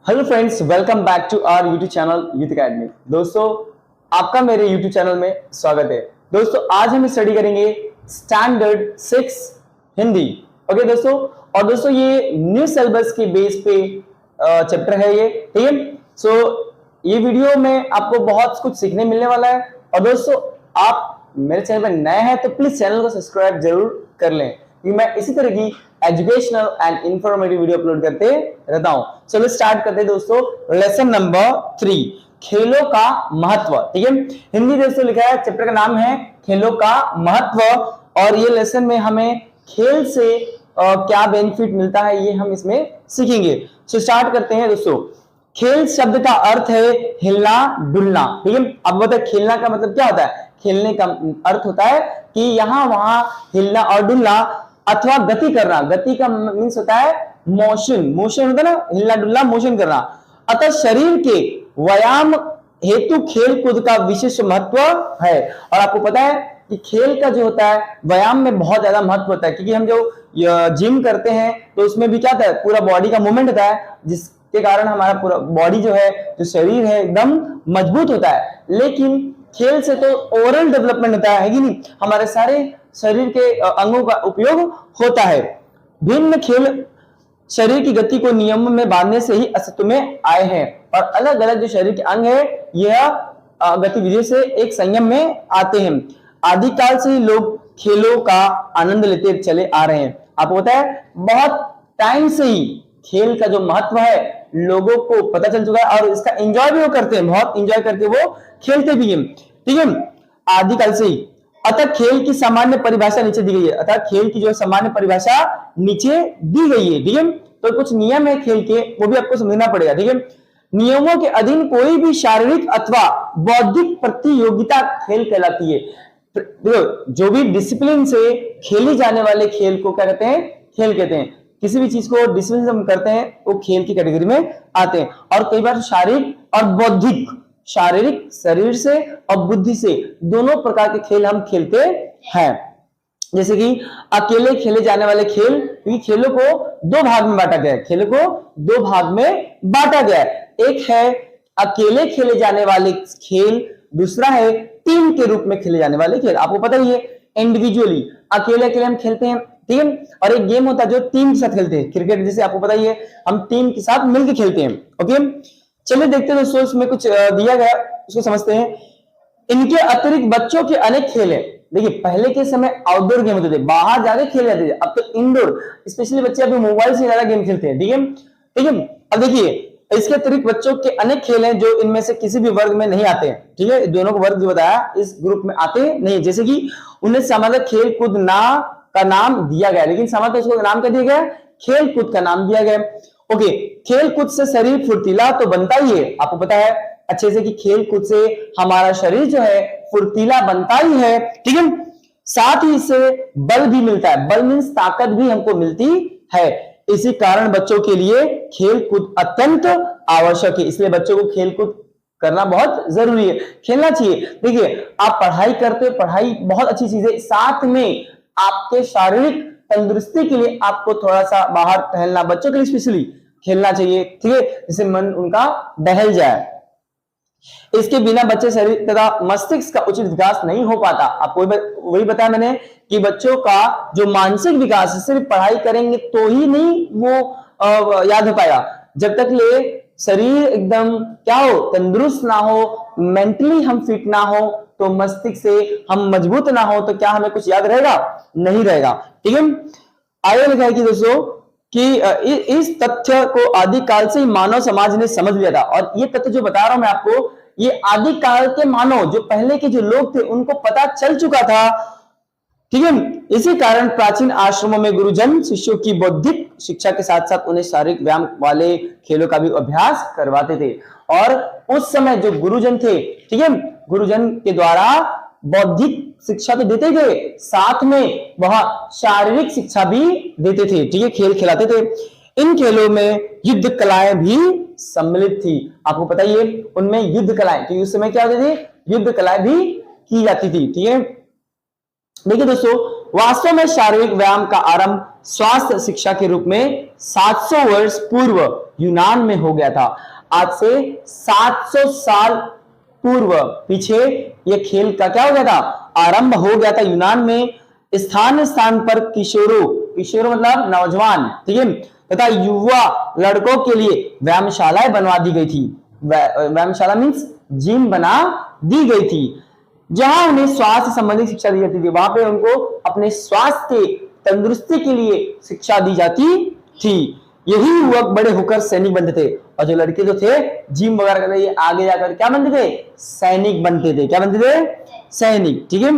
Hello friends, welcome back to our YouTube channel Youth Academy. दोस्तों, आपका मेरे YouTube channel में स्वागत है। दोस्तों, आज हम स्टडी करेंगे स्टैंडर्ड 6 हिंदी। ओके दोस्तों, और दोस्तों ये न्यू सिलेबस के बेस पे चैप्टर है ये, ठीक है। सो ये वीडियो में आपको बहुत कुछ सीखने मिलने वाला है। और दोस्तों, आप मेरे चैनल पर नए हैं तो प्लीज चैनल को सब्सक्राइब जरूर कर लें, क्योंकि मैं इसी तरह की educational and informative video upload करते रहता हूं। चलो स्टार्ट करते हैं दोस्तों। लेसन नंबर 3, खेलों का महत्व। ठीक है, हिंदी दोस्तों लिखा है, चैप्टर का नाम है खेलों का महत्व। और ये लेसन में हमें खेल से क्या बेनिफिट मिलता है ये हम इसमें सीखेंगे। सो स्टार्ट करते हैं दोस्तों। खेल शब्द का अर्थ है हिलना डुलना। ठीक है, अब बताए खेलना का मतलब क्या होता है। खेलने का अर्थ होता है कि यहां वहां हिलना और डुलना अथवा गति करना। गति का मीन्स होता है मोशन। मोशन होता है ना, हिलना डुलना, मोशन करना। अतः शरीर के व्यायाम हेतु खेल कूद का विशेष महत्व है। और आपको पता है कि खेल का जो होता है व्यायाम में बहुत ज्यादा महत्व होता है, क्योंकि हम जो जिम करते हैं तो उसमें भी क्या होता है, पूरा बॉडी का मूवमेंट होता है, जिसके कारण हमारा पूरा बॉडी जो है, जो शरीर है, एकदम मजबूत होता है। लेकिन खेल से तो ओवरऑल डेवलपमेंट होता है कि नहीं, हमारे सारे शरीर के अंगों का उपयोग होता है। भिन्न खेल शरीर की गति को नियम में बांधने से ही अस्तित्व में आए हैं, और अलग अलग जो शरीर के अंग है यह गतिविधियों से एक संयम में आते हैं। आदिकाल से ही लोग खेलों का आनंद लेते चले आ रहे हैं। आपको पता है बहुत टाइम से ही खेल का जो महत्व है लोगों को पता चल चुका है, और इसका एंजॉय भी वो करते हैं, बहुत एंजॉय करके वो खेलते भी हैं। ठीक है, आदिकाल से ही। अतः खेल की सामान्य परिभाषा नीचे दी गई है। अतः खेल की जो सामान्य परिभाषा नीचे दी गई है। ठीक है, तो कुछ नियम है खेल के, वो भी आपको समझना पड़ेगा। ठीक है, नियमों के अधीन कोई भी शारीरिक अथवा बौद्धिक प्रतियोगिता खेल कहलाती है। देखो, जो भी डिसिप्लिन से खेली जाने वाले खेल को क्या कहते हैं, खेल कहते हैं। किसी भी चीज को डिसिप्लिन से हम करते हैं वो खेल की कैटेगरी में आते हैं। और कई बार शारीरिक और बौद्धिक, शारीरिक शरीर से और बुद्धि से दोनों प्रकार के खेल हम खेलते हैं। जैसे कि अकेले खेले जाने वाले खेल, क्योंकि खेलों को दो भाग में बांटा गया है। खेलों को दो भाग में बांटा गया है। एक है अकेले खेले जाने वाले खेल, दूसरा है टीम के रूप में खेले जाने वाले खेल। आपको पता ही है, इंडिविजुअली अकेले अकेले हम खेलते हैं, ठीक है, और एक गेम होता है जो टीम के साथ खेलते हैं। क्रिकेट जैसे आपको पता ही है, हम टीम के साथ मिलकर खेलते हैं। ओके, चलिए देखते हैं दोस्तों, इसमें कुछ दिया गया उसको समझते हैं। इनके अतिरिक्त बच्चों के अनेक खेल है। देखिए, पहले के समय आउटडोर गेम होते थे, बाहर जाके खेले जाते थे। अब तो इंडोर, स्पेशली बच्चे अभी मोबाइल से ज्यादा गेम खेलते हैं। ठीक है, ठीक है। अब देखिए, इसके अतिरिक्त बच्चों के अनेक खेल हैं जो इनमें से किसी भी वर्ग में नहीं आते हैं। ठीक है, दोनों को वर्ग जो बताया इस ग्रुप में आते नहीं। जैसे कि उन्हें सामान्य खेल कूद का नाम दिया गया, लेकिन सामान्य उसको नाम क्या दिया गया, खेल कूद का नाम दिया गया। ओके, खेल कूद से शरीर फुर्तीला तो बनता ही है, आपको पता है अच्छे से कि खेल कूद से हमारा शरीर जो है फुर्तीला बनता ही है। ठीक है, साथ ही इससे बल भी मिलता है। बल मीन्स ताकत भी हमको मिलती है। इसी कारण बच्चों के लिए खेल कूद अत्यंत आवश्यक है। इसलिए बच्चों को खेल कूद करना बहुत जरूरी है, खेलना चाहिए। देखिए, आप पढ़ाई करते हो, पढ़ाई बहुत अच्छी चीज है, साथ में आपके शारीरिक तंदुरुस्ती के लिए आपको थोड़ा सा बाहर टहलना, बच्चों के लिए स्पेशली खेलना चाहिए। ठीक है, जिससे मन उनका बहल जाए। इसके बिना बच्चे शरीर तथा मस्तिष्क का उचित विकास नहीं हो पाता। आपको वही बताया मैंने कि बच्चों का जो मानसिक विकास, सिर्फ पढ़ाई करेंगे तो ही नहीं वो याद हो पाएगा। जब तक ले शरीर एकदम क्या हो, तंदुरुस्त ना हो, मेंटली हम फिट ना हो, तो मस्तिष्क से हम मजबूत ना हो, तो क्या हमें कुछ याद रहेगा, नहीं रहेगा। ठीक है, आगे लिखा है कि दोस्तों कि इस तथ्य को आदिकाल से ही मानव समाज ने समझ लिया था। और ये तथ्य जो बता रहा हूं मैं आपको, ये आदिकाल के मानव, जो पहले के जो लोग थे, उनको पता चल चुका था। ठीक है, इसी कारण प्राचीन आश्रमों में गुरुजन शिष्यों की बौद्धिक शिक्षा के साथ साथ उन्हें शारीरिक व्यायाम वाले खेलों का भी अभ्यास करवाते थे। और उस समय जो गुरुजन थे, ठीक है, गुरुजन के द्वारा बौद्धिक शिक्षा तो देते थे, साथ में वह शारीरिक शिक्षा भी देते थे। ठीक है, खेल खिलाते थे। इन खेलों में युद्ध कलाएं भी सम्मिलित थी। आपको पता ही है, उनमें युद्ध कलाएं, क्योंकि उस समय क्या होती थी, युद्ध कलाएं भी की जाती थी। ठीक है, देखिए दोस्तों, वास्तव में शारीरिक व्यायाम का आरंभ स्वास्थ्य शिक्षा के रूप में 700 वर्ष पूर्व यूनान में हो गया था। आज से 700 साल पूर्व पीछे यह खेल का क्या हो गया था, आरंभ हो गया था यूनान में। स्थान स्थान पर किशोरों मतलब नौजवान, ठीक है, तथा युवा लड़कों के लिए व्यायामशालाएं बनवा दी गई थी। व्यायामशाला मीन्स जिम बना दी गई थी, जहां उन्हें स्वास्थ्य संबंधी शिक्षा दी जाती थी। वहां पे उनको अपने स्वास्थ्य तंदुरुस्ती के लिए शिक्षा दी जाती थी। यही युवक बड़े होकर सैनिक बनते थे, और जो लड़के जो थे जिम वगैरह करते ये आगे जाकर क्या बनते थे, सैनिक बनते थे। क्या बनते थे, सैनिक, ठीक है।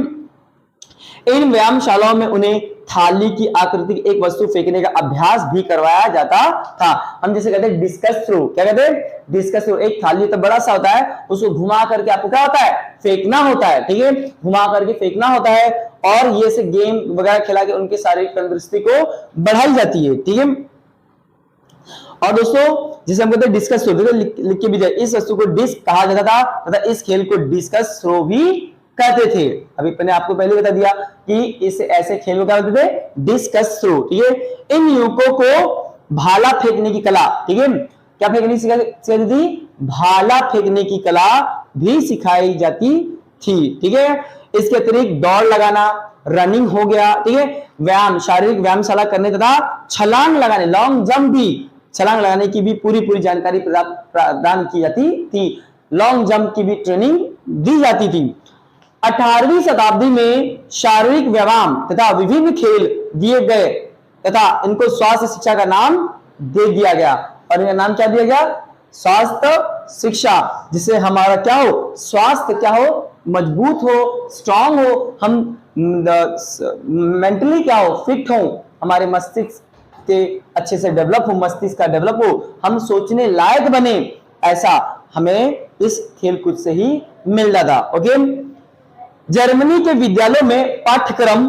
इन व्यायामशालाओं में उन्हें थाली की आकृति की एक वस्तु फेंकने का अभ्यास भी करवाया जाता था। हम जैसे कहते हैं डिस्कस थ्रो, क्या कहते हैं, डिस्कस थ्रो। एक थाली तो बड़ा सा होता है, उसको घुमा करके आपको क्या होता है, फेंकना होता है, ठीक है, घुमा करके फेंकना होता है। और ये से गेम वगैरह खिला के उनके शारीरिक तंदुरुस्ती को बढ़ाई जाती है, ठीक है। और दोस्तों जिसे हम कहते हैं डिस्कस थ्रो, लिख के भी जाए, इस वस्तु को डिस्क कहा जाता था तथा इस खेल को डिस्कस थ्रो भी कहते थे। अभी मैंने आपको पहले बता दिया कि इस ऐसे खेल को क्या कहते थे, डिस्कस थ्रो, ठीक है। इन युवकों को भाला फेंकने की कला, ठीक है, क्या फेंकने सिखाई थी, भाला फेंकने की कला भी सिखाई जाती थी, ठीक है। इसके अतिरिक्त दौड़ लगाना, रनिंग हो गया, ठीक है, व्यायाम, शारीरिक व्यायामशाला करने तथा छलांग लगाने, लॉन्ग जंप भी, छलांग लगाने की भी पूरी जानकारी प्रदान की जाती थी। लॉन्ग जंप की भी ट्रेनिंग दी जाती थी। 18वीं शताब्दी में शारीरिक व्यायाम तथा विभिन्न खेल दिए गए तथा इनको स्वास्थ्य शिक्षा का नाम दे दिया गया। और इनका नाम क्या दिया गया, स्वास्थ्य शिक्षा, जिससे हमारा क्या हो, स्वास्थ्य क्या हो, मजबूत हो, स्ट्रांग हो, हम मेंटली क्या हो, फिट हो, हमारे मस्तिष्क के अच्छे से डेवलप हो, मस्तिष्क का डेवलप हो, हम सोचने लायक बने, ऐसा हमें इस खेलकूद से ही मिल जाता। ओके। जर्मनी के विद्यालयों में पाठ्यक्रम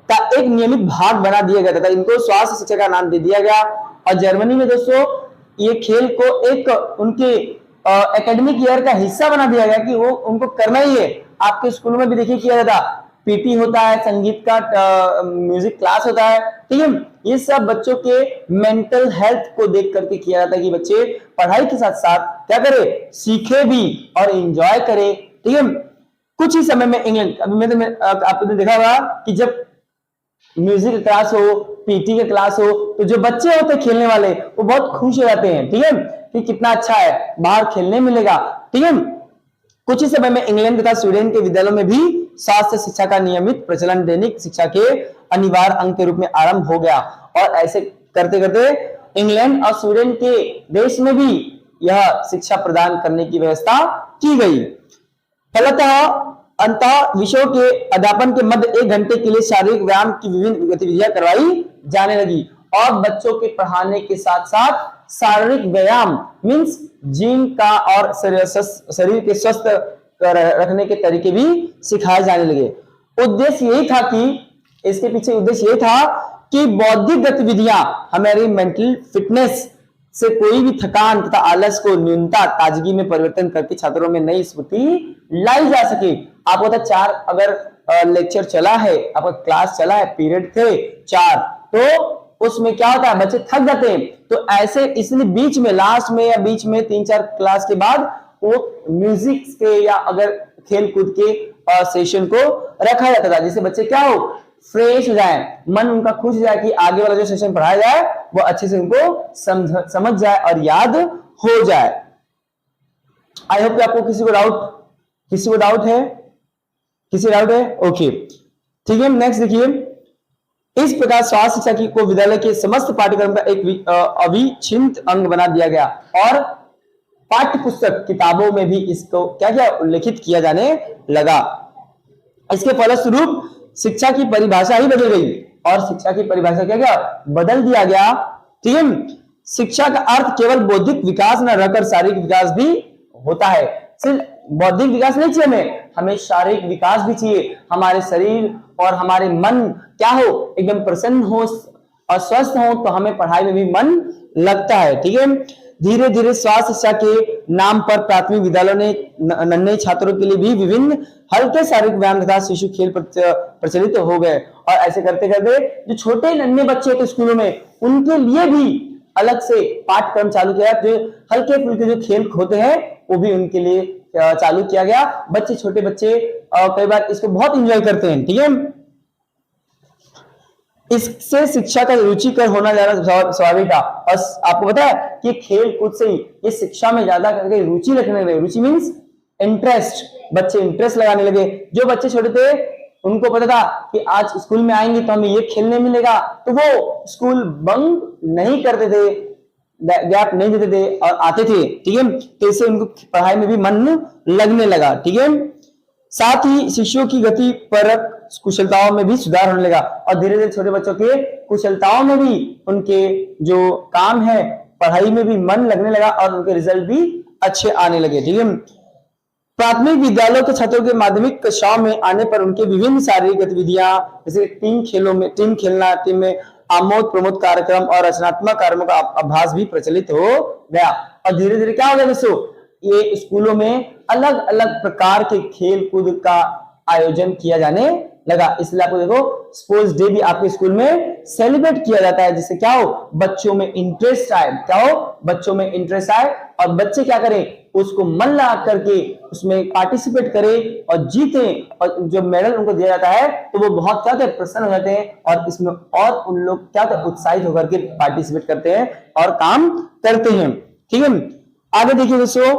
का एक नियमित भाग बना दिया गया था, इनको स्वास्थ्य शिक्षा का नाम दे दिया गया। और जर्मनी में दोस्तों ये खेल को एक उनके एकेडमिक ईयर का हिस्सा बना दिया गया कि वो उनको करना ही है। आपके स्कूल में भी देखिए किया जाता, पीटी होता है, संगीत का म्यूजिक क्लास होता है, ठीक है। ये सब बच्चों के मेंटल हेल्थ को देख करके किया जाता है कि बच्चे पढ़ाई के साथ साथ क्या करे, सीखे भी और एंजॉय करे, ठीक है। कुछ ही समय में इंग्लैंड, अभी आपने देखा होगा कि जब म्यूजिक क्लास हो, पीटी के क्लास हो, तो जो बच्चे होते हैं खेलने वाले वो बहुत खुश हो जाते हैं, ठीक है, कि कितना अच्छा है, बाहर खेलने मिलेगा, ठीक है। कुछ ही समय में इंग्लैंड तथा स्वीडन के विद्यालयों में भी स्वास्थ्य शिक्षा का नियमित प्रचलन दैनिक शिक्षा के अनिवार्य अंग के रूप में आरंभ हो गया। और ऐसे करते करते इंग्लैंड और स्वीडन के देश में भी यह शिक्षा प्रदान करने की व्यवस्था की गई। फलतः अंतः विषयों के अध्यापन के मध्य 1 घंटे के लिए शारीरिक व्यायाम की विभिन्न गतिविधियां करवाई जाने लगी। और बच्चों के पढ़ाने के साथ साथ शारीरिक व्यायाम मींस जिम का और शरीर के स्वस्थ रखने के तरीके भी सिखाए जाने लगे। उद्देश्य यही था कि इसके पीछे उद्देश्य यही था कि बौद्धिक गतिविधियां हमारी मेंटल फिटनेस से कोई भी थकान तथा आलस को न्यूनता ताजगी में परिवर्तन करके छात्रों में नई स्फूर्ति लाई जा सके। आपको पता 4 अगर लेक्चर चला है, आपका क्लास चला है, पीरियड थे 4, तो उसमें क्या होता है, बच्चे थक जाते हैं। तो ऐसे इसलिए बीच में, लास्ट में या बीच में 3-4 क्लास के बाद वो म्यूजिक के या अगर खेल कूद के सेशन को रखा जाता था, जिससे बच्चे क्या हो, फ्रेश हो जाए, मन उनका खुश हो जाए कि आगे वाला जो सेशन पढ़ाया जाए वो अच्छे से उनको समझ जाए और याद हो जाए। आई होप कि आपको किसी को डाउट है, ओके, ठीक है। नेक्स्ट देखिए, इस प्रकार स्वास्थ्य शिक्षा की को विद्यालय के समस्त पाठ्यक्रम का एक अविच्छिन्न अंग बना दिया गया और पाठ्य पुस्तक किताबों में भी इसको क्या उल्लेखित किया जाने लगा। इसके फलस्वरूप शिक्षा की परिभाषा ही बदल गई और शिक्षा की परिभाषा क्या बदल दिया गया, ठीक है। शिक्षा का अर्थ केवल बौद्धिक विकास न रहकर शारीरिक विकास भी होता है। सिर्फ बौद्धिक विकास नहीं चाहिए हमें शारीरिक विकास भी चाहिए। हमारे शरीर और हमारे मन क्या हो, एकदम प्रसन्न हो और स्वस्थ हो, तो हमें पढ़ाई में भी मन लगता है, ठीक है। धीरे धीरे स्वास्थ्य शिक्षा के नाम पर प्राथमिक विद्यालयों ने नन्हे छात्रों के लिए भी विभिन्न हल्के शारीरिक व्यायाम तथा शिशु खेल प्रचलित हो गए। और ऐसे करते करते जो छोटे नन्हे बच्चे थे स्कूलों में, उनके लिए भी अलग से पाठ्यक्रम चालू किया। जो हल्के फुल्के जो खेल होते हैं वो भी उनके लिए चालू किया गया। बच्चे, छोटे बच्चे कई बार इसको बहुत एंजॉय करते हैं। ठीक है, इससे शिक्षा का रुचिकर होना ज्यादा स्वाभाविक था। और आपको पता है कि खेल कूद से ही ये शिक्षा में ज्यादा करके रुचि रखने लगे। रुचि मीन्स इंटरेस्ट, बच्चे इंटरेस्ट लगाने लगे। जो बच्चे छोटे थे उनको पता था कि आज स्कूल में आएंगे तो हमें ये खेलने मिलेगा, तो वो स्कूल बंक नहीं करते थे, गैप नहीं देते थे और आते थे। ठीक है, तो इससे उनको पढ़ाई में भी मन लगने लगा। ठीक है, साथ ही शिशुओं की गति परक कुशलताओं में भी सुधार होने लगा और धीरे धीरे छोटे बच्चों के कुशलताओं में भी, उनके जो काम है पढ़ाई में भी मन लगने लगा और उनके रिजल्ट भी अच्छे आने लगे। ठीक है, प्राथमिक विद्यालयों के छात्रों के माध्यमिक कक्षाओं में आने पर उनके विभिन्न शारीरिक गतिविधियां, जैसे टीम खेलना, टीम में आमोद प्रमोद कार्यक्रम और रचनात्मक कार्यों का अभ्यास भी प्रचलित हो गया। और धीरे धीरे क्या हो गया दोस्तों, ये स्कूलों में अलग अलग प्रकार के खेल कूद का आयोजन किया जाने लगा। इसलिए आपको देखो स्पोर्ट्स डे भी आपके स्कूल में सेलिब्रेट किया जाता है, जिससे क्या हो, बच्चों में इंटरेस्ट आए। क्या हो, बच्चों में इंटरेस्ट आए और बच्चे क्या करें, उसको मन लगा करके उसमें पार्टिसिपेट करें और जीते। और जो मेडल उनको दिया जाता है तो वो बहुत क्या होते हैं, प्रसन्न हो जाते हैं और इसमें और उन लोग क्या होते हैं, उत्साहित होकर के पार्टिसिपेट करते हैं और काम करते हैं। ठीक है, आगे देखिए दोस्तों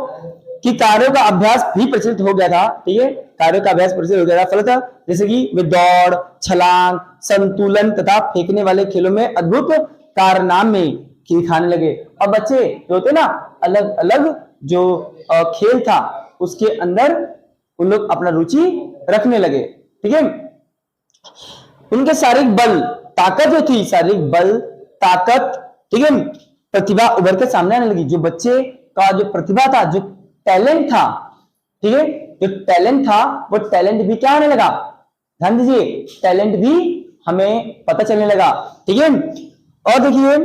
कि कार्यों का अभ्यास भी प्रचलित हो गया था। ठीक है, कार्यों का अभ्यास प्रचलित हो गया था। फलतः जैसे कि वे दौड़, छलांग, संतुलन तथा फेंकने वाले खेलों में अद्भुत कारनामे दिखाने लगे। और बच्चे जो होते ना, अलग अलग जो खेल था उसके अंदर उन लोग अपना रुचि रखने लगे। ठीक है, उनके शारीरिक बल, ताकत जो थी, शारीरिक बल, ताकत, ठीक है, प्रतिभा उभर के सामने आने लगी। जो बच्चे का जो प्रतिभा था, जो टैलेंट था, ठीक है, जो टैलेंट था वो टैलेंट भी क्या होने लगा, ध्यान दीजिए, टैलेंट भी हमें पता चलने लगा। ठीक है, और देखिए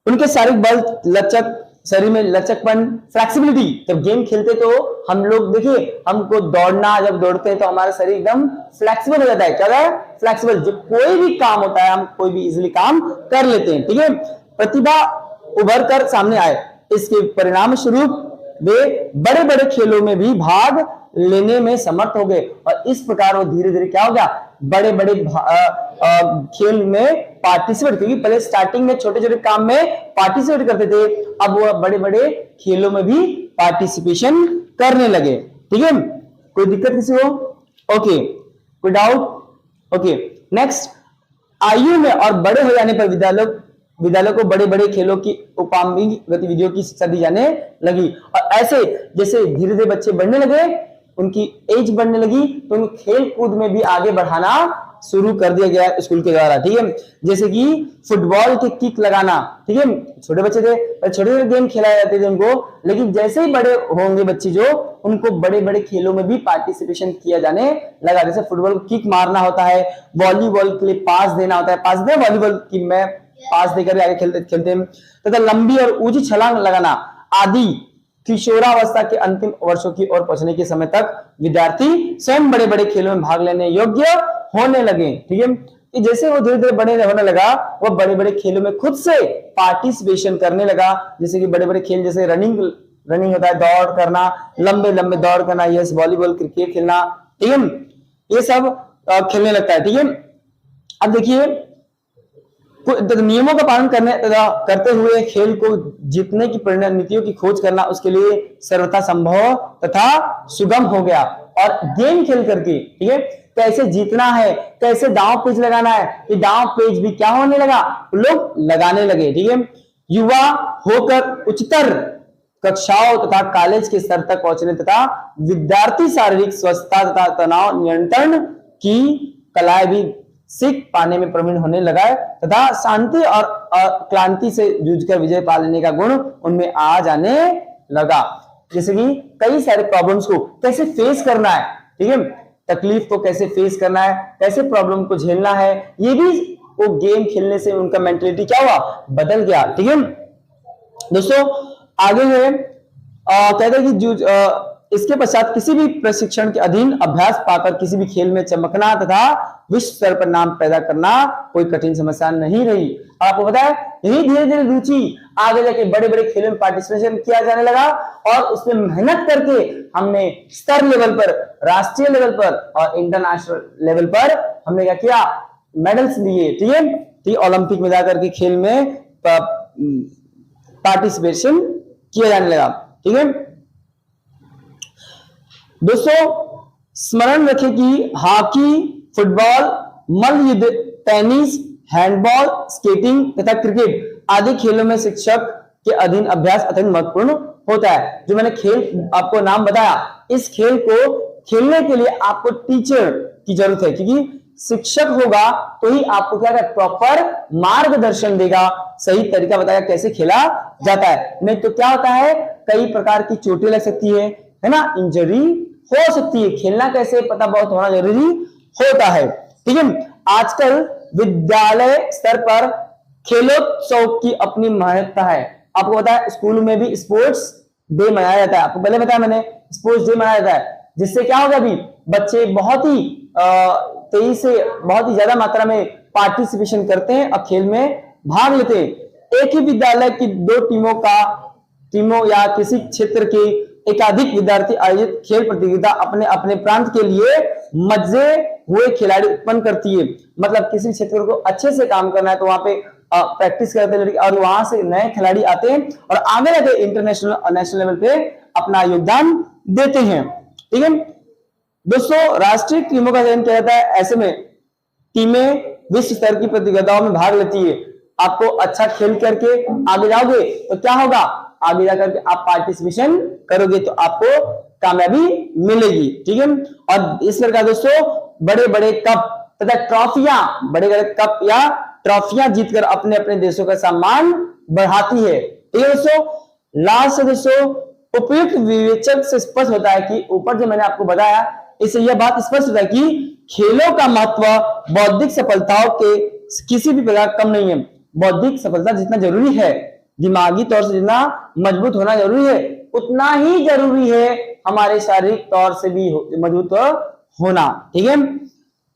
उनके शारीरिक बल, लचक, शरीर में लचकपन, फ्लेक्सिबिलिटी। जब गेम खेलते तो हम लोग देखिए, हमको दौड़ना, जब दौड़ते हैं तो हमारा शरीर एकदम फ्लेक्सिबल हो जाता है। क्या है, फ्लेक्सिबल। जो कोई भी काम होता है हम कोई भी इजीली काम कर लेते हैं। ठीक है, प्रतिभा उभर कर सामने आए। इसके परिणाम स्वरूप वे बड़े बड़े खेलों में भी भाग लेने में समर्थ हो गए और इस प्रकार वो धीरे धीरे क्या हो गया, बड़े बड़े खेल में पार्टिसिपेट, क्योंकि पहले स्टार्टिंग में छोटे छोटे काम में पार्टिसिपेट करते थे, अब वो बड़े बड़े खेलों में भी पार्टिसिपेशन करने लगे। ठीक है, कोई दिक्कत किसी को? ओके, कोई डाउट? ओके, नेक्स्ट, आयु में और बड़े हो जाने पर विद्यालय को बड़े बड़े खेलों की उपांगिक गतिविधियों की शिक्षा दी जाने लगी। और ऐसे जैसे धीरे धीरे बच्चे बढ़ने लगे, उनकी एज बढ़ने लगी, तो उनको खेल कूद में भी आगे बढ़ाना शुरू कर दिया गया स्कूल के द्वारा। ठीक है, जैसे कि फुटबॉल के किक लगाना। ठीक है, छोटे बच्चे थे, छोटे छोटे गेम खिलाए जाते थे उनको, लेकिन जैसे ही बड़े होंगे बच्चे जो, उनको बड़े बड़े खेलों में भी पार्टिसिपेशन किया जाने लगा। जैसे फुटबॉल को किक मारना होता है, वॉलीबॉल के लिए पास देना होता है, पास दे वॉलीबॉल की मैं पास देकर आगे खेलते हैं, तथा लंबी और ऊंची छलांग लगाना आदि किशोरावस्था के अंतिम वर्षों की ओर पहुंचने के समय तक विद्यार्थी स्वयं बड़े बड़े खेलों में भाग लेने योग्य होने लगे। ठीक है, कि जैसे वो धीरे धीरे बड़े होने लगा, वो बड़े बड़े खेलों में खुद से पार्टिसिपेशन करने लगा। जैसे कि बड़े बड़े खेल, जैसे रनिंग होता है, दौड़ करना, लंबे लंबे दौड़ करना, यस, वॉलीबॉल, क्रिकेट खेलना, ठीक है, ये सब खेलने लगता है। ठीक है, अब देखिए नियमों का पालन करते हुए खेल को जीतने की रणनीतियों की खोज करना उसके लिए सर्वथा संभव तथा सुगम हो गया। और गेम खेल करके, ठीक है, कैसे जीतना है, कैसे दांव पेच लगाना है, ये दांव पेच भी क्या होने लगा, लोग लगाने लगे। ठीक है, युवा होकर उच्चतर कक्षाओं तथा कॉलेज के स्तर तक पहुंचने तथा विद्यार्थी शारीरिक स्वस्थता तथा तनाव नियंत्रण की कलाएं भी सीख पाने में प्रवीण होने लगा तथा शांति और क्लांति से जूझकर विजय पा लेने का गुण उनमें आ जाने लगा। जैसे कि कई सारे प्रॉब्लम्स को कैसे फेस करना है, ठीक है, तकलीफ को कैसे फेस करना है, कैसे प्रॉब्लम को झेलना है, ये भी वो गेम खेलने से उनका मेंटलिटी क्या हुआ, बदल गया। ठीक है दोस्तों, आगे है कहते हैं कि इसके पश्चात किसी भी प्रशिक्षण के अधीन अभ्यास पाकर किसी भी खेल में चमकना तथा विश्व स्तर पर नाम पैदा करना कोई कठिन समस्या नहीं रही। आपको पता है यही धीरे धीरे रुचि आगे जाके बड़े बड़े खेलों में पार्टिसिपेशन किया जाने लगा और उसमें मेहनत करके हमने स्तर लेवल पर, राष्ट्रीय लेवल पर और इंटरनेशनल लेवल पर हमने क्या किया, मेडल्स लिए। ठीक है, ठीक, ओलंपिक में जाकर के खेल में पार्टिसिपेशन किया जाने लगा। ठीक है दोस्तों, स्मरण रखें कि हॉकी, फुटबॉल, मल्लयुद्ध, टेनिस, हैंडबॉल, स्केटिंग तथा क्रिकेट आदि खेलों में शिक्षक के अधीन अभ्यास अत्यंत महत्वपूर्ण होता है। जो मैंने खेल आपको नाम बताया, इस खेल को खेलने के लिए आपको टीचर की जरूरत है, क्योंकि शिक्षक होगा तो ही आपको क्या प्रॉपर मार्गदर्शन देगा, सही तरीका बताएगा कैसे खेला जाता है। नहीं तो क्या होता है, कई प्रकार की चोटें लग सकती है ना, इंजरी हो सकती है। खेलना कैसे पता बहुत होना जरूरी होता है। ठीक है, आजकल विद्यालय स्तर पर खेलोत्सव की अपनी महत्ता है। आपको पता है स्कूल में भी स्पोर्ट्स डे मनाया जाता है। आपको पहले बताया मैंने, स्पोर्ट्स डे मनाया जाता है, जिससे क्या होगा, अभी बच्चे बहुत ही तेजी से बहुत ही ज्यादा मात्रा में पार्टिसिपेशन करते हैं और खेल में भाग लेते हैं। एक ही विद्यालय की दो टीमों या किसी क्षेत्र के एकाधिक विद्यार्थी आयोजित खेल प्रतियोगिता अपने अपने प्रांत के लिए मजे हुए खिलाड़ी उत्पन्न करती है। मतलब किसी क्षेत्र को अच्छे से काम करना है तो वहां पे प्रैक्टिस करते हैं और वहां से नए खिलाड़ी आते हैं और आगे जाके इंटरनेशनल और नेशनल लेवल पे अपना योगदान देते हैं। ठीक है दोस्तों, राष्ट्रीय टीमों का चयन किया जाता है। ऐसे में टीमें विश्व स्तर की प्रतियोगिताओं में भाग लेती है। आपको अच्छा खेल करके आगे जाओगे तो क्या होगा, आगे जाकर के आप पार्टिसिपेशन करोगे तो आपको कामयाबी मिलेगी। ठीक है, और इस प्रकार दोस्तों बड़े बड़े कप तथा ट्रॉफियां, बड़े बड़े कप या ट्रॉफियां जीतकर अपने अपने देशों का सम्मान बढ़ाती है। ठीक है दोस्तों, लास्ट दोस्तों उपयुक्त विवेचन से स्पष्ट होता है कि ऊपर जो मैंने आपको बताया इससे यह बात स्पष्ट होता है कि खेलों का महत्व बौद्धिक सफलताओं के किसी भी प्रकार कम नहीं है। बौद्धिक सफलता जितना जरूरी है, दिमागी तौर से जितना मजबूत होना जरूरी है, उतना ही जरूरी है हमारे शारीरिक तौर से भी मजबूत होना। ठीक है,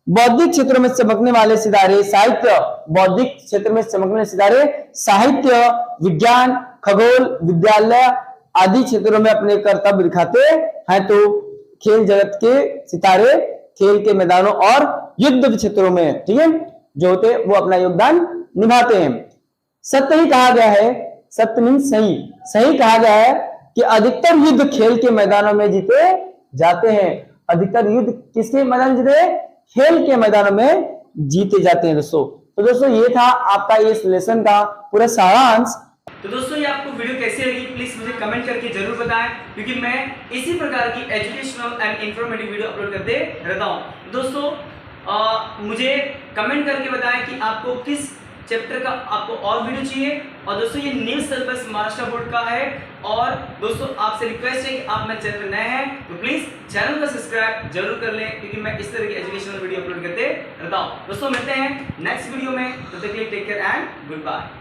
बौद्धिक क्षेत्रों में चमकने वाले सितारे साहित्य, बौद्धिक क्षेत्र में चमकने वाले सितारे साहित्य, विज्ञान, खगोल, विद्यालय आदि क्षेत्रों में अपने कर्तव्य दिखाते हैं। तो खेल जगत के सितारे खेल के मैदानों और युद्ध क्षेत्रों में, ठीक है, जो होते वो अपना योगदान निभाते हैं। सत्य ही कहा गया है, सत्य मीन्स सही, सही कहा गया है कि अधिकतर युद्ध खेल के मैदानों में जीते जाते हैं। अधिकतर युद्ध किसके मैदान में जीते, खेल के मैदानों में जीते जाते हैं दोस्तों। तो दोस्तों ये था आपका इस लेसन का पूरा सारांश। तो दोस्तों ये आपको वीडियो कैसी लगी प्लीज मुझे कमेंट करके जरूर बताएं, क्योंकि मैं इसी प्रकार की educational and informative video upload करते रहता हूं। दोस्तों मुझे कमेंट करके बताएं कि आपको किस चैप्टर का आपको और वीडियो चाहिए। और दोस्तों ये न्यू सिलेबस महाराष्ट्र बोर्ड का है। और दोस्तों आपसे रिक्वेस्ट है कि आप मेरे चैनल पर नए हैं तो प्लीज चैनल को सब्सक्राइब जरूर कर लें, क्योंकि मैं इस तरह की एजुकेशनल वीडियो अपलोड करते रहता हूं। दोस्तों मिलते हैं नेक्स्ट वीडियो में, तब तक के लिए take care and good bye.